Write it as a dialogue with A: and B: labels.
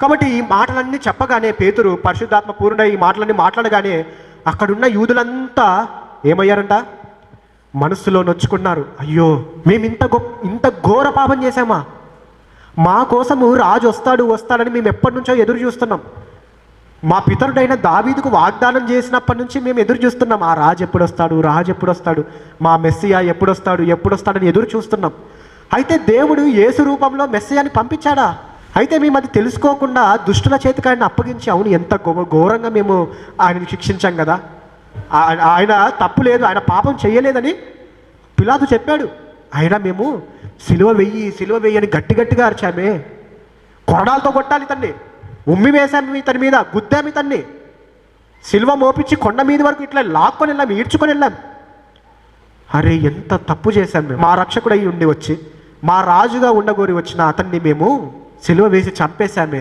A: కాబట్టి ఈ మాటలన్నీ చెప్పగానే పేతురు పరిశుద్ధాత్మ పూర్ణ ఈ మాటలన్నీ మాట్లాడగానే అక్కడున్న యూదులంతా ఏమయ్యారంట? మనస్సులో నొచ్చుకున్నారు. అయ్యో, మేము ఇంత ఘోర పాపం చేశామా? మా కోసము రాజు వస్తాడని మేము ఎప్పటి నుంచో ఎదురు చూస్తున్నాం. మా పితరుడైన దావీదుకు వాగ్దానం చేసినప్పటి నుంచి మేము ఎదురు చూస్తున్నాం. ఆ రాజు ఎప్పుడొస్తాడు, మా మెస్సియా ఎప్పుడొస్తాడని ఎదురు చూస్తున్నాం. అయితే దేవుడు యేసు రూపంలో మెస్సియాని పంపించాడా? అయితే మేము అది తెలుసుకోకుండా దుష్టుల చేతికి ఆయన అప్పగించి, అవును ఎంత ఘోరంగా మేము ఆయనని శిక్షించాం కదా, ఆయన తప్పు లేదు, ఆయన పాపం చేయలేదని పిలాతు చెప్పాడు. అయినా మేము సిలువ వెయ్యి అని గట్టిగా అరిచామే, కొరడాలతో కొట్టాలి ఇతన్ని, ఉమ్మి వేసాము ఇతని మీద, గుద్దాము ఇతన్ని, సిలువ మోపించి కొండ మీద వరకు ఇట్లా లాక్కొని వెళ్ళాం, ఈడ్చుకొని వెళ్ళాం. అరే ఎంత తప్పు చేశాం మేము. మా రక్షకుడు అయి ఉండి వచ్చి, మా రాజుగా ఉండగోరి వచ్చిన అతన్ని మేము సిలువ వేసి చంపేశామే.